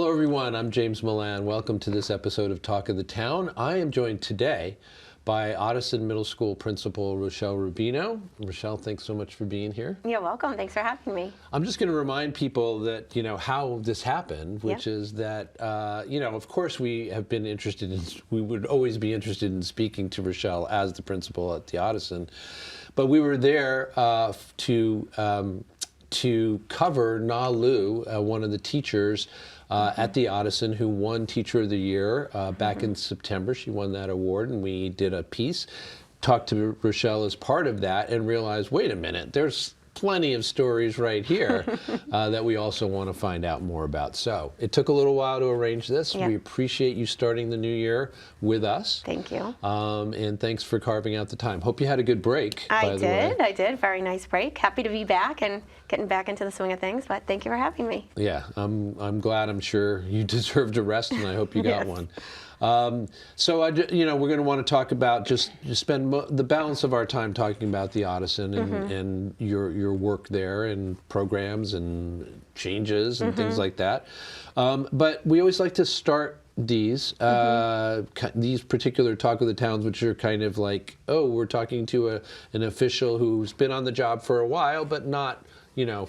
Hello everyone, I'm James Milan. Welcome to this episode of Talk of the Town. I am joined today by Ottoson Middle School Principal Rochelle Rubino. Rochelle, thanks so much for being here. You're welcome. Thanks for having me. I'm just going to remind people that, how this happened, which is that, of course we have been interested in, we would always be interested in speaking to Rochelle as the principal at the Ottoson, but we were there to cover Na Lu, one of the teachers at the Ottoson who won Teacher of the Year back in September. She won that award, and we did a piece, talked to Rochelle as part of that, and realized, wait a minute, there's plenty of stories right here that we also want to find out more about. So it took a little while to arrange this. We appreciate you starting the new year with us. Thank you. And thanks for carving out the time. Hope you had a good break. I did. Very nice break. Happy to be back and getting back into the swing of things, but thank you for having me. Yeah, I'm glad. I'm sure you deserved a rest, and I hope you got one. So we're going to want to talk about just spend the balance of our time talking about the Ottoson and your work there and programs and changes and things like that. But we always like to start these particular Talk of the Towns, which are kind of like, we're talking to an official who's been on the job for a while, but not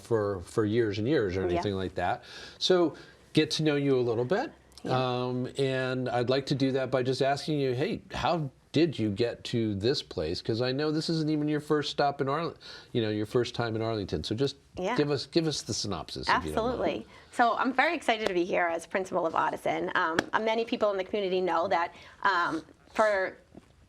for years and years or anything like that. So get to know you a little bit. And I'd like to do that by just asking you, hey, how did you get to this place? Because I know this isn't even your first stop in Arlington, your first time in Arlington. So just give us the synopsis. Absolutely. So I'm very excited to be here as principal of Ottoson. Many people in the community know that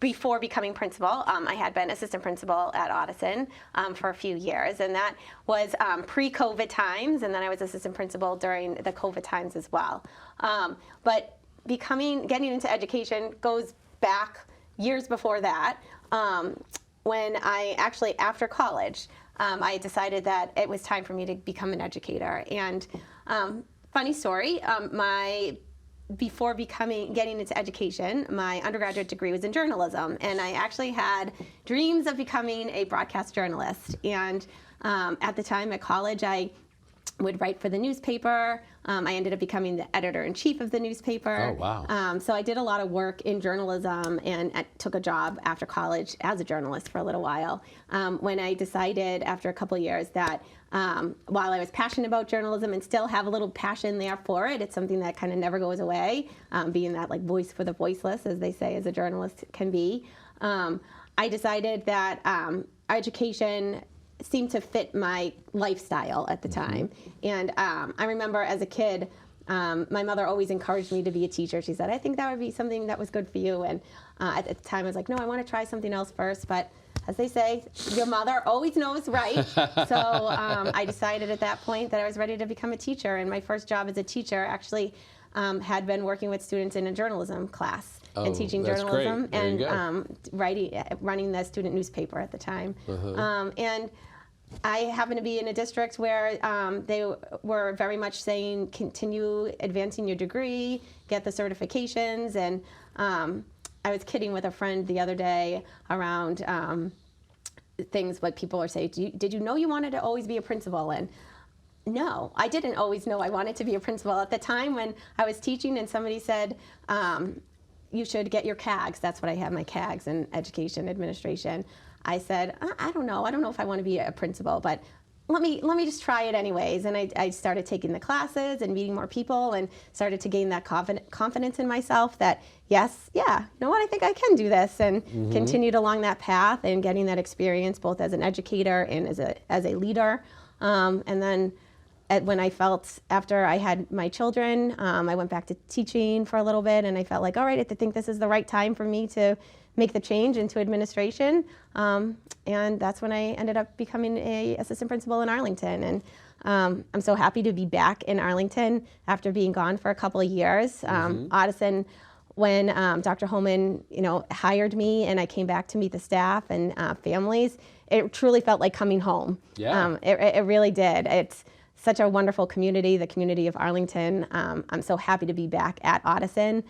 before becoming principal, I had been assistant principal at Ottoson for a few years, and that was pre-COVID times, and then I was assistant principal during the COVID times as well. But getting into education goes back years before that, when I actually, after college, I decided that it was time for me to become an educator. And funny story, before getting into education, my undergraduate degree was in journalism, and I actually had dreams of becoming a broadcast journalist. And at the time at college, I would write for the newspaper. I ended up becoming the editor-in-chief of the newspaper. Oh, wow. So I did a lot of work in journalism, and I took a job after college as a journalist for a little while. When I decided after a couple of years that while I was passionate about journalism and still have a little passion there for it, it's something that kind of never goes away, being that like voice for the voiceless, as they say, as a journalist can be. I decided that education seemed to fit my lifestyle at the time. And I remember as a kid, my mother always encouraged me to be a teacher. She said, I think that would be something that was good for you. And at the time I was like, no, I want to try something else first. But as they say, your mother always knows right. So I decided at that point that I was ready to become a teacher. And my first job as a teacher actually had been working with students in a journalism class and teaching journalism and running the student newspaper at the time. And I happened to be in a district where they were very much saying, continue advancing your degree, get the certifications. And I was kidding with a friend the other day around things like people are saying, did you know you wanted to always be a principal? And no, I didn't always know I wanted to be a principal. At the time when I was teaching and somebody said, you should get your CAGs, that's what I have, my CAGs in education administration. I said, I don't know if I want to be a principal, but let me just try it anyways. And I started taking the classes and meeting more people and started to gain that confidence in myself that, you know what, I think I can do this, and continued along that path and getting that experience both as an educator and as a leader. And then when I felt, after I had my children, I went back to teaching for a little bit, and I felt like, all right, I think this is the right time for me to make the change into administration. And that's when I ended up becoming an assistant principal in Arlington. And I'm so happy to be back in Arlington after being gone for a couple of years. Ottoson, when Dr. Holman, hired me and I came back to meet the staff and families, it truly felt like coming home. Yeah. It really did. It's such a wonderful community, the community of Arlington. I'm so happy to be back at Ottoson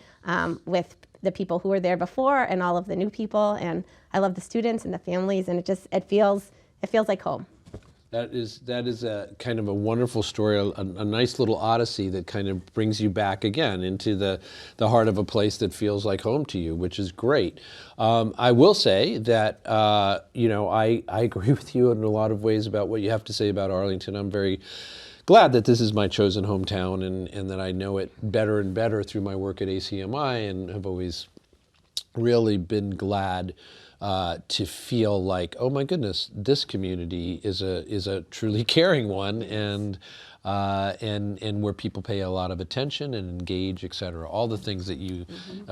with the people who were there before and all of the new people. And I love the students and the families, and it feels like home. That is a kind of a wonderful story, a nice little odyssey that kind of brings you back again into the heart of a place that feels like home to you, which is great. I will say that I agree with you in a lot of ways about what you have to say about Arlington. I'm very glad that this is my chosen hometown, and that I know it better and better through my work at ACMi, and have always really been glad to feel like, oh my goodness, this community is a truly caring one, and where people pay a lot of attention and engage, et cetera. All the things that you,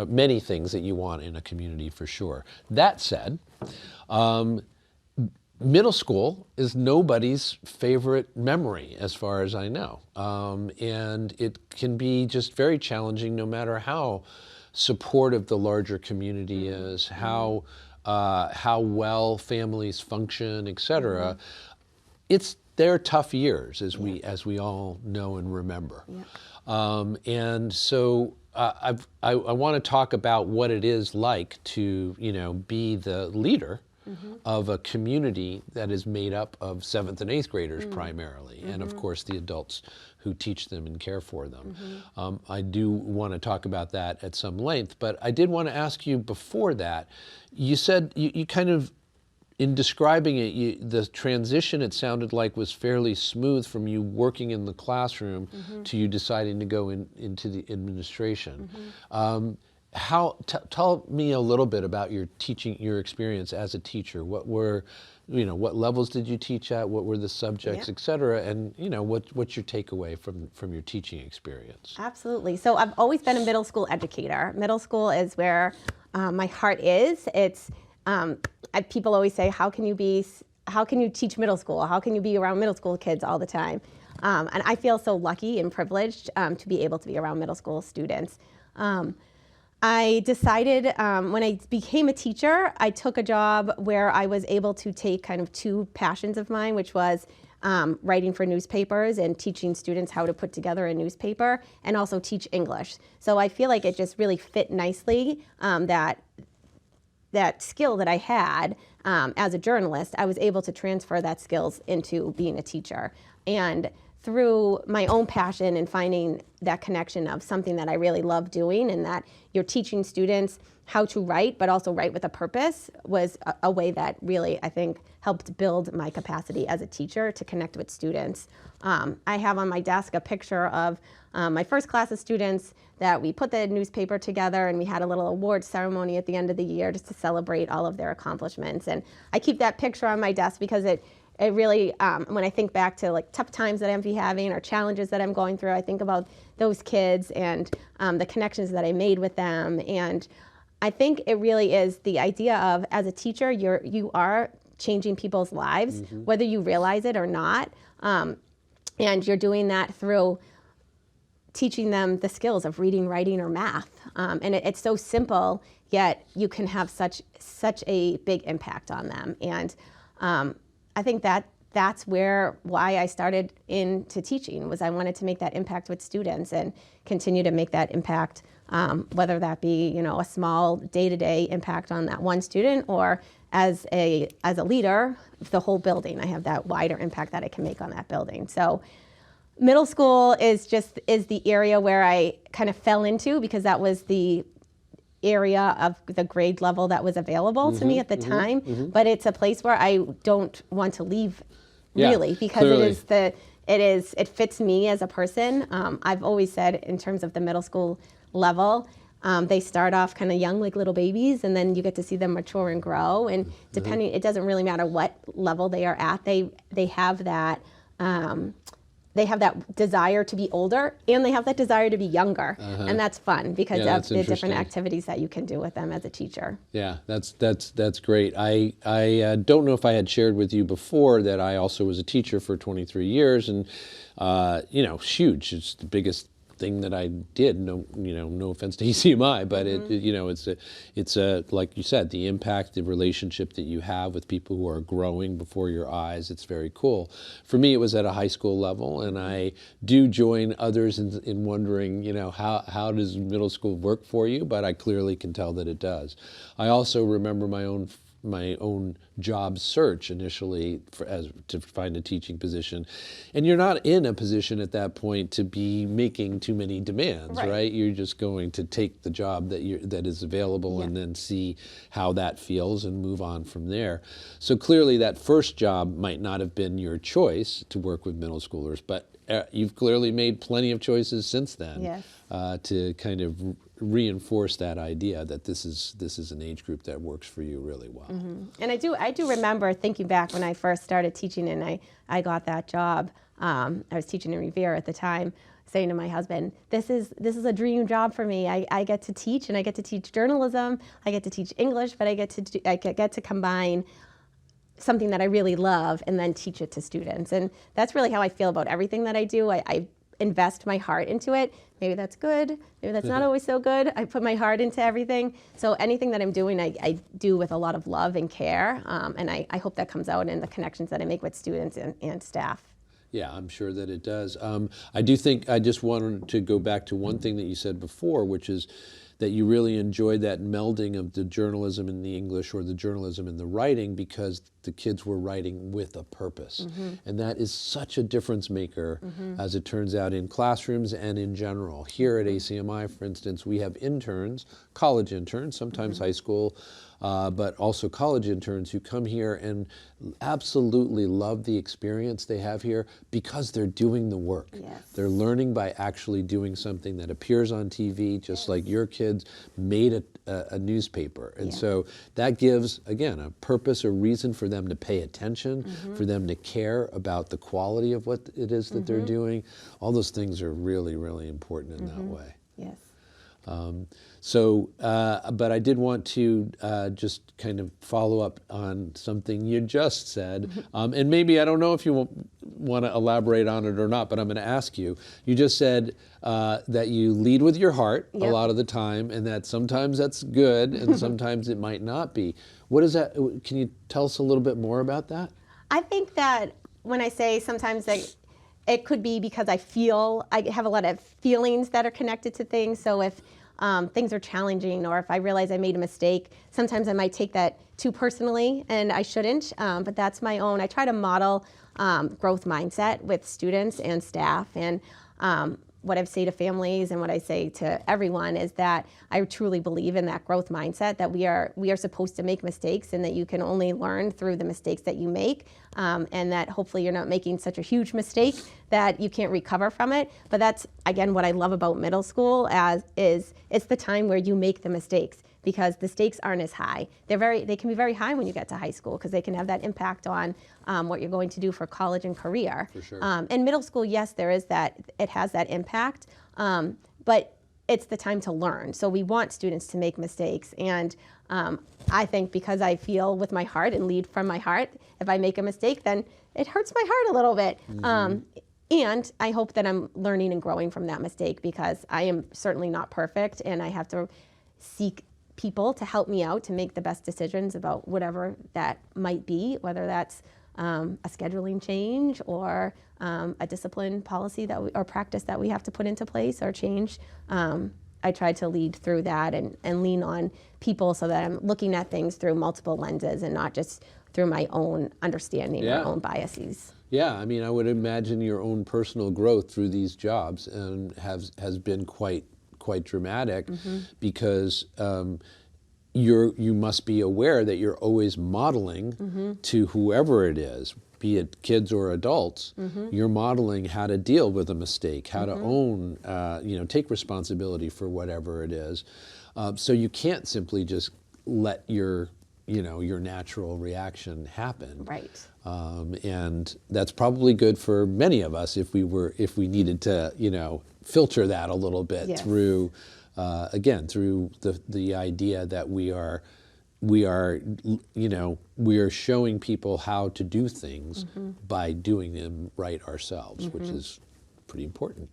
many things that you want in a community for sure. That said, middle school is nobody's favorite memory, as far as I know, and it can be just very challenging, no matter how supportive the larger community is, how well families function, et cetera. They're tough years, as we all know and remember. And so I want to talk about what it is like to be the leader of a community that is made up of 7th and 8th graders primarily, and of course the adults who teach them and care for them. I do want to talk about that at some length, but I did want to ask you before that, you said you kind of, in describing it, the transition, it sounded like, was fairly smooth from you working in the classroom to you deciding to go into the administration. Tell me a little bit about your experience as a teacher. What levels did you teach at? What were the subjects, et cetera? And what's your takeaway from your teaching experience? Absolutely. So I've always been a middle school educator. Middle school is where my heart is. It's people always say, how can you teach middle school? How can you be around middle school kids all the time? And I feel so lucky and privileged to be able to be around middle school students. I decided when I became a teacher, I took a job where I was able to take kind of two passions of mine, which was writing for newspapers and teaching students how to put together a newspaper, and also teach English. So I feel like it just really fit nicely, that skill that I had as a journalist. I was able to transfer that skills into being a teacher. And through my own passion and finding that connection of something that I really love doing, and that you're teaching students how to write, but also write with a purpose, was a way that really, I think, helped build my capacity as a teacher to connect with students. I have on my desk a picture of my first class of students that we put the newspaper together, and we had a little award ceremony at the end of the year just to celebrate all of their accomplishments. And I keep that picture on my desk because it really, when I think back to like tough times that I'm having or challenges that I'm going through, I think about those kids and the connections that I made with them. And I think it really is the idea of, as a teacher, you are changing people's lives, whether you realize it or not. And you're doing that through teaching them the skills of reading, writing, or math. And it's so simple, yet you can have such a big impact on them. And I think that's why I started into teaching, was I wanted to make that impact with students and continue to make that impact, whether that be a small day-to-day impact on that one student, or as a leader, the whole building. I have that wider impact that I can make on that building. So middle school is the area where I kind of fell into, because that was the area of the grade level that was available to me at the time. But it's a place where I don't want to leave, really, because clearly. It fits me as a person. I've always said, in terms of the middle school level, they start off kind of young, like little babies, and then you get to see them mature and grow. And depending, it doesn't really matter what level they are at. They have that. They have that desire to be older, and they have that desire to be younger. And that's fun, because of the different activities that you can do with them as a teacher. Yeah, that's great. I don't know if I had shared with you before that I also was a teacher for 23 years, and huge. It's the biggest thing that I did. No offense to ACMi, but it's like you said, the impact, the relationship that you have with people who are growing before your eyes. It's very cool. For me, it was at a high school level, and I do join others in wondering, how does middle school work for you? But I clearly can tell that it does. I also remember my own my own job search initially to find a teaching position, and you're not in a position at that point to be making too many demands, right? You're just going to take the job that is available and then see how that feels and move on from there. So clearly that first job might not have been your choice to work with middle schoolers, but you've clearly made plenty of choices since then to kind of reinforce that idea that this is an age group that works for you really well. And I do remember thinking back when I first started teaching and I got that job. I was teaching in Revere at the time, saying to my husband, this is a dream job for me. I get to teach, and I get to teach journalism, I get to teach English, but I get to combine something that I really love and then teach it to students. And that's really how I feel about everything that I do. I invest my heart into it. Maybe that's good, maybe that's not always so good. I put my heart into everything. So anything that I'm doing, I do with a lot of love and care. And I hope that comes out in the connections that I make with students and staff. Yeah, I'm sure that it does. I do think I just wanted to go back to one thing that you said before, which is that you really enjoyed that melding of the journalism and the English, or the journalism and the writing, because the kids were writing with a purpose. And that is such a difference maker, as it turns out, in classrooms and in general. Here at ACMi, for instance, we have interns, college interns, sometimes high school, but also college interns who come here and absolutely love the experience they have here because they're doing the work. They're learning by actually doing something that appears on TV, just like your kids made a newspaper. And so that gives, again, a purpose, a reason for them to pay attention, for them to care about the quality of what it is that they're doing. All those things are really, really important in that way. Yes. But I did want to just kind of follow up on something you just said, and maybe I don't know if you want to elaborate on it or not, but I'm going to ask you. You just said that you lead with your heart a lot of the time, and that sometimes that's good, and sometimes it might not be. What is that? Can you tell us a little bit more about that? I think that when I say sometimes it could be because I have a lot of feelings that are connected to things. So if things are challenging, or if I realize I made a mistake, sometimes I might take that too personally, and I shouldn't, but that's my own. I try to model growth mindset with students and staff, and what I say to families and what I say to everyone is that I truly believe in that growth mindset, that we are supposed to make mistakes, and that you can only learn through the mistakes that you make, and that hopefully you're not making such a huge mistake that you can't recover from it. But that's, again, what I love about middle school is it's the time where you make the mistakes, because the stakes aren't as high. They can be very high when you get to high school, because they can have that impact on what you're going to do for college and career. For sure. And middle school, yes, it has that impact, but it's the time to learn. So we want students to make mistakes, and I think because I feel with my heart and lead from my heart, if I make a mistake, then it hurts my heart a little bit. And I hope that I'm learning and growing from that mistake, because I am certainly not perfect, and I have to seek people to help me out to make the best decisions about whatever that might be, whether that's a scheduling change or a discipline policy or practice that we have to put into place or change. I try to lead through that and lean on people so that I'm looking at things through multiple lenses and not just through my own understanding or own biases. Yeah, I mean, I would imagine your own personal growth through these jobs has been quite dramatic, because you must be aware that you're always modeling to whoever it is, be it kids or adults. You're modeling how to deal with a mistake, how to own, take responsibility for whatever it is. So you can't simply just let your natural reaction happen. Right. And that's probably good for many of us if we needed to, filter that a little bit through, again, through the idea that we are showing people how to do things by doing them right ourselves, which is pretty important.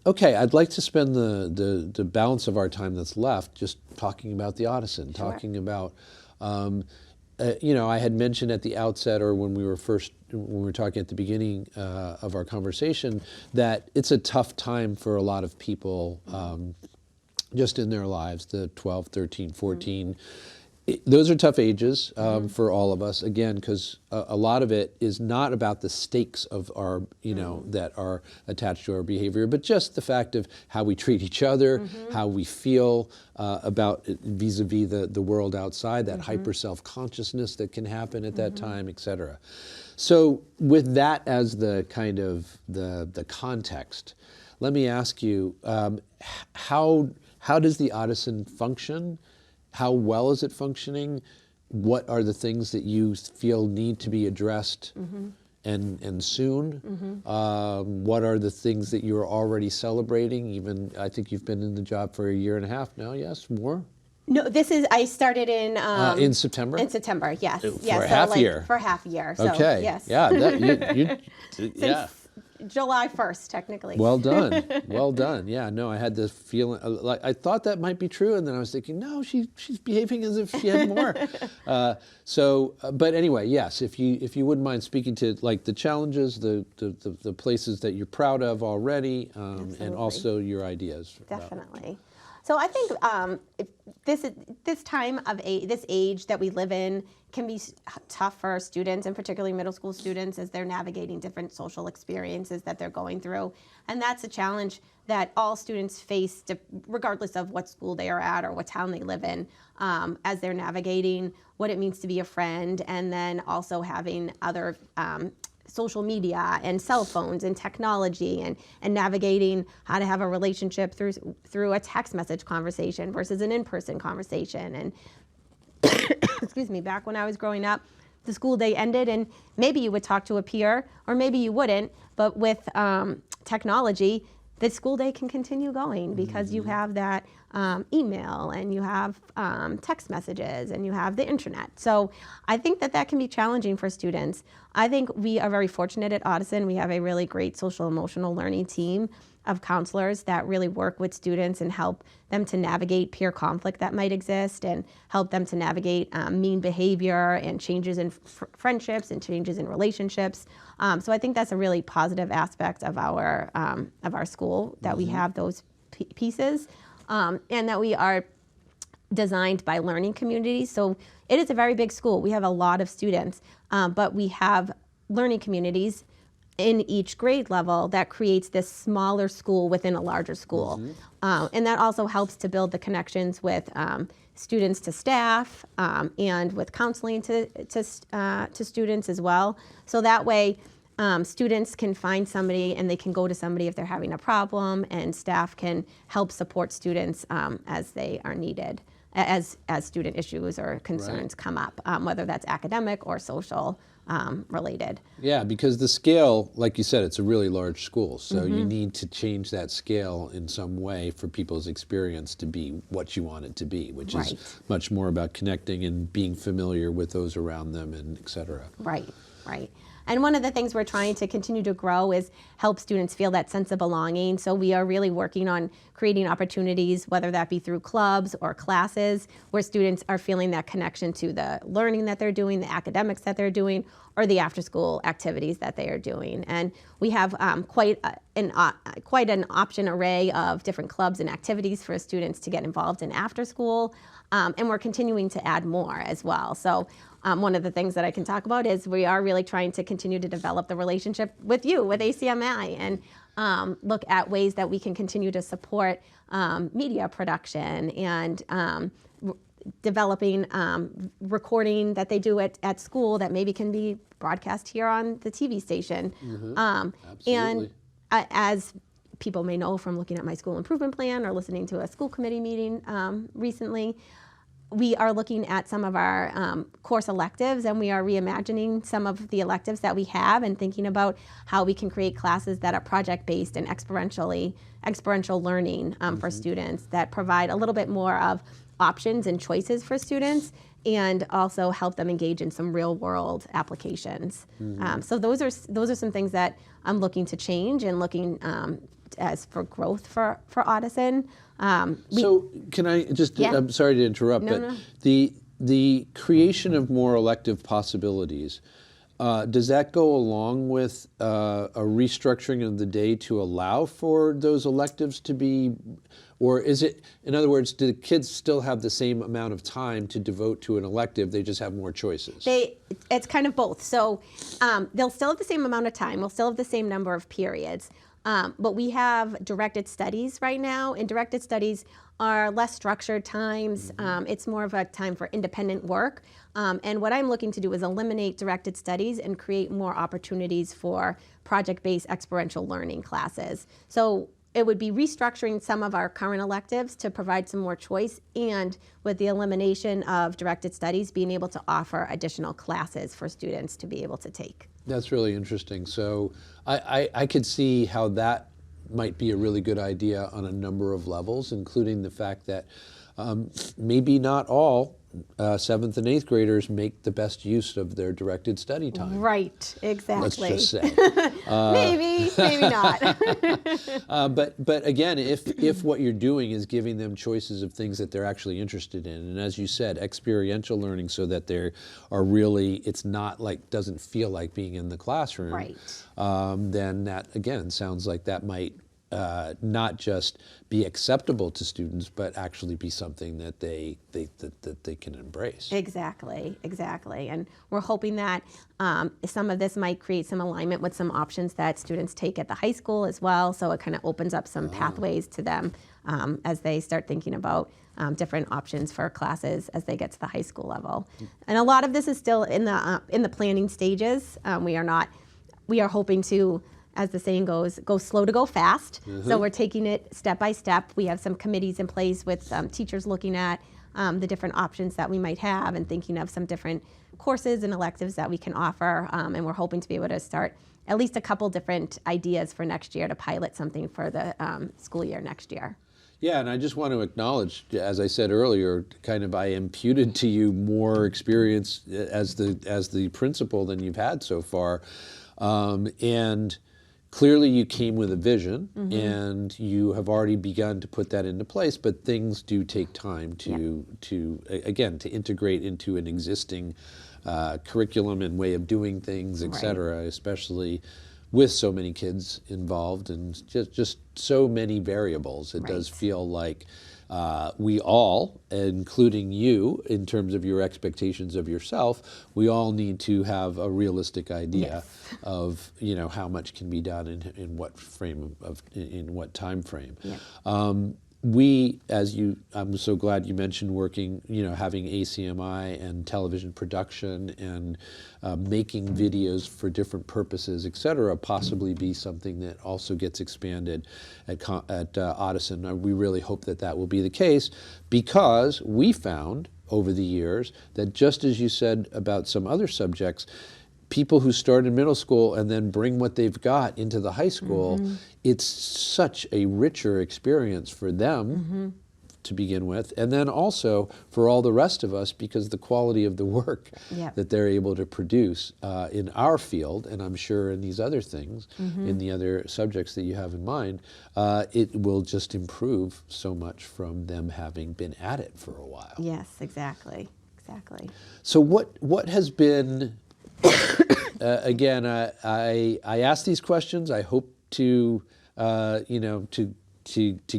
Okay, I'd like to spend the balance of our time that's left just talking about the Audison, talking about, I had mentioned at the outset, or when we were talking at the beginning of our conversation, that it's a tough time for a lot of people just in their lives, the 12, 13, 14. Those are tough ages for all of us, again, because a lot of it is not about the stakes of our, that are attached to our behavior, but just the fact of how we treat each other, how we feel about vis-a-vis the world outside, that hyper self-consciousness that can happen at that time, et cetera. So with that as the kind of the context, let me ask you, how does the Ottoson function? How well is it functioning? What are the things that you feel need to be addressed and soon? What are the things that you're already celebrating? Even, I think you've been in the job for 1.5 years now, yes? More? No, I started in September? In September, yes. For a half year? For half a year, so okay. yes. Yeah, yeah. July 1st, technically. Well done, well done. Yeah, no, I had this feeling, like I thought that might be true, and then I was thinking, no, she's behaving as if she had more. But anyway, yes, if you wouldn't mind speaking to like the challenges, the places that you're proud of already, and also your ideas. Definitely. So I think this time of this age that we live in can be tough for students, and particularly middle school students, as they're navigating different social experiences that they're going through. And that's a challenge that all students face, regardless of what school they are at or what town they live in, as they're navigating what it means to be a friend, and then also having other social media and cell phones and technology, and navigating how to have a relationship through a text message conversation versus an in-person conversation. And excuse me, back when I was growing up, the school day ended and maybe you would talk to a peer or maybe you wouldn't, but with technology, the school day can continue going because you have that email, and you have text messages, and you have the internet. So I think that can be challenging for students. I think we are very fortunate at Ottoson. We have a really great social emotional learning team of counselors that really work with students and help them to navigate peer conflict that might exist, and help them to navigate mean behavior and changes in friendships and changes in relationships. So I think that's a really positive aspect of our school, that we have those pieces, and that we are designed by learning communities. So it is a very big school. We have a lot of students, but we have learning communities in each grade level that creates this smaller school within a larger school. And that also helps to build the connections with students to staff, and with counseling to students as well. So that way students can find somebody, and they can go to somebody if they're having a problem, and staff can help support students as they are needed, as student issues or concerns come up, whether that's academic or social related. Yeah, because the scale, like you said, it's a really large school, so you need to change that scale in some way for people's experience to be what you want it to be, which is much more about connecting and being familiar with those around them, and et cetera. Right. And one of the things we're trying to continue to grow is help students feel that sense of belonging. So we are really working on creating opportunities, whether that be through clubs or classes, where students are feeling that connection to the learning that they're doing, the academics that they're doing, or the after-school activities that they are doing. And we have quite an option array of different clubs and activities for students to get involved in after school, and we're continuing to add more as well. So one of the things that I can talk about is we are really trying to continue to develop the relationship with you, with ACMi, and look at ways that we can continue to support media production, and developing recording that they do at school that maybe can be broadcast here on the TV station. And as people may know from looking at my school improvement plan or listening to a school committee meeting recently, we are looking at some of our course electives, and we are reimagining some of the electives that we have, and thinking about how we can create classes that are project-based and experiential learning for students, that provide a little bit more of options and choices for students, and also help them engage in some real-world applications. So those are some things that I'm looking to change, and looking as for growth for Ottoson. So can I just, I'm sorry to interrupt, but the creation of more elective possibilities, Does that go along with a restructuring of the day to allow for those electives to be, or is it, in other words, do the kids still have the same amount of time to devote to an elective, they just have more choices? It's kind of both. So they'll still have the same amount of time, we'll still have the same number of periods, but we have directed studies right now, and directed studies are less structured times. It's more of a time for independent work. And what I'm looking to do is eliminate directed studies and create more opportunities for project-based experiential learning classes. So it would be restructuring some of our current electives to provide some more choice, and with the elimination of directed studies, being able to offer additional classes for students to be able to take. That's really interesting. So I could see how that might be a really good idea on a number of levels, including the fact that maybe not all 7th and 8th graders make the best use of their directed study time. Right, exactly. Let's just say. Maybe not. But again, if what you're doing is giving them choices of things that they're actually interested in, and as you said, experiential learning, so that they are really, it's not like, doesn't feel like being in the classroom, Right. Then that, again, sounds like that might not just be acceptable to students, but actually be something that they can embrace. Exactly. And we're hoping that some of this might create some alignment with some options that students take at the high school as well. So it kind of opens up some pathways to them as they start thinking about different options for classes as they get to the high school level. And a lot of this is still in the planning stages. We are hoping to, as the saying goes, go slow to go fast. So we're taking it step by step. We have some committees in place with teachers looking at the different options that we might have and thinking of some different courses and electives that we can offer. And we're hoping to be able to start at least a couple different ideas for next year to pilot something for the school year next year. Yeah, and I just want to acknowledge, as I said earlier, kind of I imputed to you more experience as the principal than you've had so far. And clearly you came with a vision, and you have already begun to put that into place, but things do take time to integrate into an existing curriculum and way of doing things, et cetera, especially with so many kids involved and just so many variables. It does feel like we all, including you, in terms of your expectations of yourself, we all need to have a realistic idea of how much can be done in what frame in what time frame. I'm so glad you mentioned working, having ACMi and television production and making videos for different purposes, et cetera, possibly be something that also gets expanded at Ottoson. We really hope that will be the case, because we found over the years that, just as you said about some other subjects, people who start in middle school and then bring what they've got into the high school, it's such a richer experience for them to begin with, and then also for all the rest of us, because the quality of the work that they're able to produce in our field, and I'm sure in these other things, in the other subjects that you have in mind, it will just improve so much from them having been at it for a while. Yes, exactly. So what has been again, I ask these questions. I hope to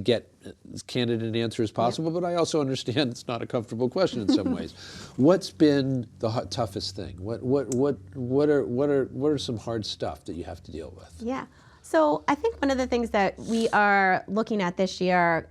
get as candid an answer as possible, but I also understand it's not a comfortable question in some ways. What's been the toughest thing? What are some hard stuff that you have to deal with? Yeah. So I think one of the things that we are looking at this year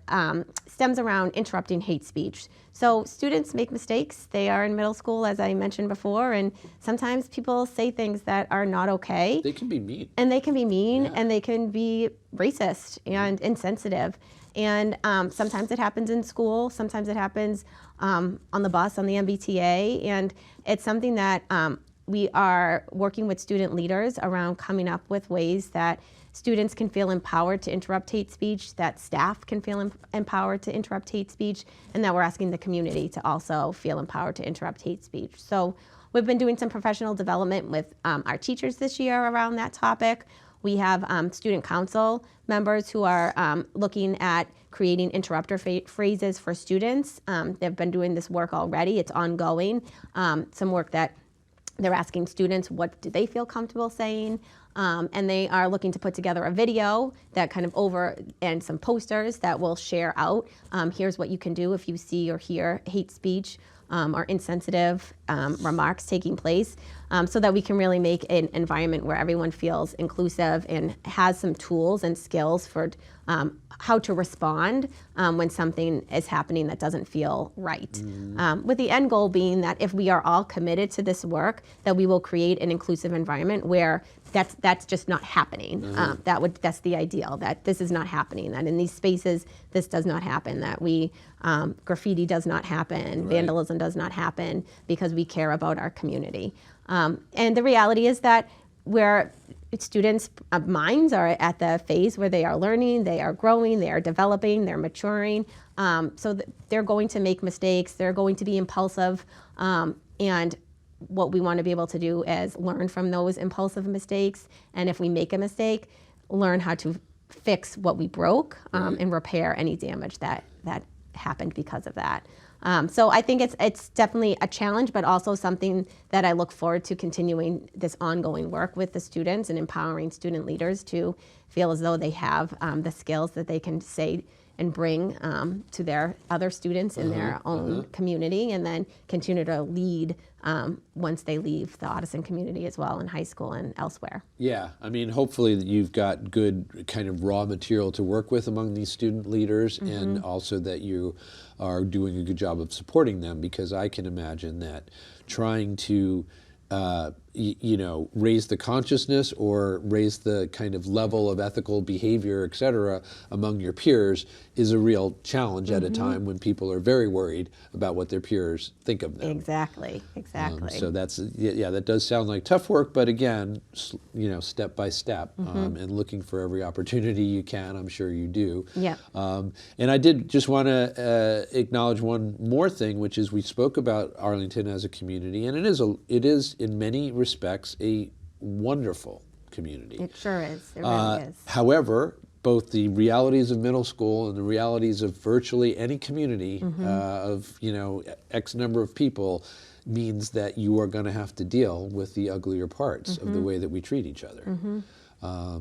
stems around interrupting hate speech. So students make mistakes. They are in middle school, as I mentioned before, and sometimes people say things that are not okay. They can be mean. And they can be mean, and they can be racist and insensitive. And sometimes it happens in school. Sometimes it happens on the bus, on the MBTA. And it's something that we are working with student leaders around coming up with ways that students can feel empowered to interrupt hate speech, that staff can feel empowered to interrupt hate speech, and that we're asking the community to also feel empowered to interrupt hate speech. So we've been doing some professional development with our teachers this year around that topic. We have student council members who are looking at creating interrupter phrases for students. They've been doing this work already. It's ongoing. Some work that They're asking students what do they feel comfortable saying, and they are looking to put together a video that kind of and some posters that will share out. Here's what you can do if you see or hear hate speech or insensitive remarks taking place, so that we can really make an environment where everyone feels inclusive and has some tools and skills for how to respond when something is happening that doesn't feel right. With the end goal being that if we are all committed to this work, that we will create an inclusive environment where that's just not happening. That's the ideal, that this is not happening, that in these spaces this does not happen, that graffiti does not happen, vandalism does not happen, because we care about our community. And the reality is that where students' minds are at the phase where they are learning, they are growing, they are developing, they're maturing. So they're going to make mistakes, they're going to be impulsive, and what we want to be able to do is learn from those impulsive mistakes, and if we make a mistake, learn how to fix what we broke, and repair any damage that happened because of that. So I think it's definitely a challenge, but also something that I look forward to continuing this ongoing work with the students and empowering student leaders to feel as though they have the skills that they can say and bring to their other students in their own community, and then continue to lead once they leave the Ottoson community as well in high school and elsewhere. Yeah, I mean, hopefully you've got good kind of raw material to work with among these student leaders, and also that you are doing a good job of supporting them, because I can imagine that trying to raise the consciousness or raise the kind of level of ethical behavior, et cetera, among your peers is a real challenge at a time when people are very worried about what their peers think of them. Exactly. So that does sound like tough work, but again, step by step, and looking for every opportunity you can. I'm sure you do. Yeah. And I did just want to acknowledge one more thing, which is we spoke about Arlington as a community, and it is in many respects a wonderful community. It sure is. It really is. However, both the realities of middle school and the realities of virtually any community of X number of people means that you are going to have to deal with the uglier parts of the way that we treat each other.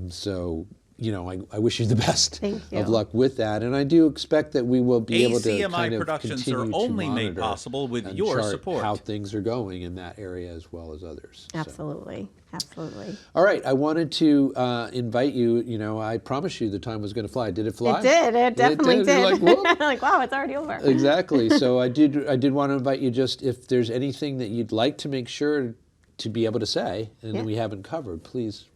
So I wish you the best of luck with that, and I do expect that we will be able to kind of productions continue are only made possible with your support. How things are going in that area as well as others. Absolutely. Absolutely. All right, I wanted to invite you. I promised you the time was going to fly. Did it fly? It did. It definitely did. You're like, whoop. Like, wow, it's already over. Exactly. So I did want to invite you, just if there's anything that you'd like to make sure to be able to say and we haven't covered, please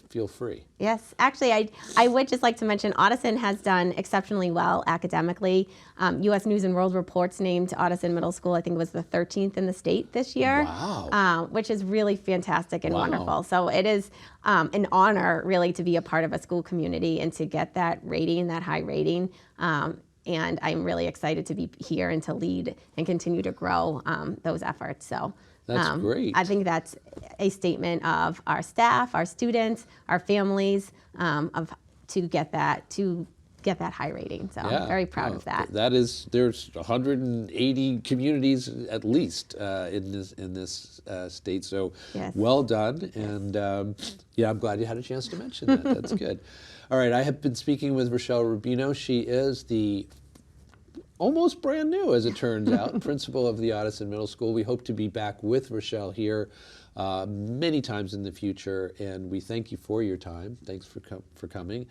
feel free. Yes, actually, I would just like to mention Ottoson has done exceptionally well academically. U.S. News and World Report's named Ottoson Middle School, I think it was the 13th in the state this year. Wow. Which is really fantastic and wonderful. So it is an honor really to be a part of a school community and to get that rating, that high rating. And I'm really excited to be here and to lead and continue to grow those efforts. So. That's great. I think that's a statement of our staff, our students, our families, to get that high rating. So I'm very proud of that. There's 180 communities at least in this state. So well done, and I'm glad you had a chance to mention that. That's good. All right, I have been speaking with Rochelle Rubino. She is the almost brand new, as it turns out, principal of the Ottoson Middle School. We hope to be back with Rochelle here many times in the future, and we thank you for your time. Thanks for coming.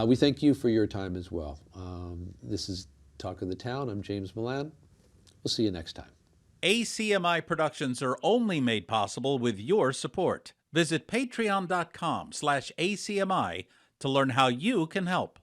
We thank you for your time as well. This is Talk of the Town. I'm James Milan. We'll see you next time. ACMi productions are only made possible with your support. Visit patreon.com/ACMi to learn how you can help.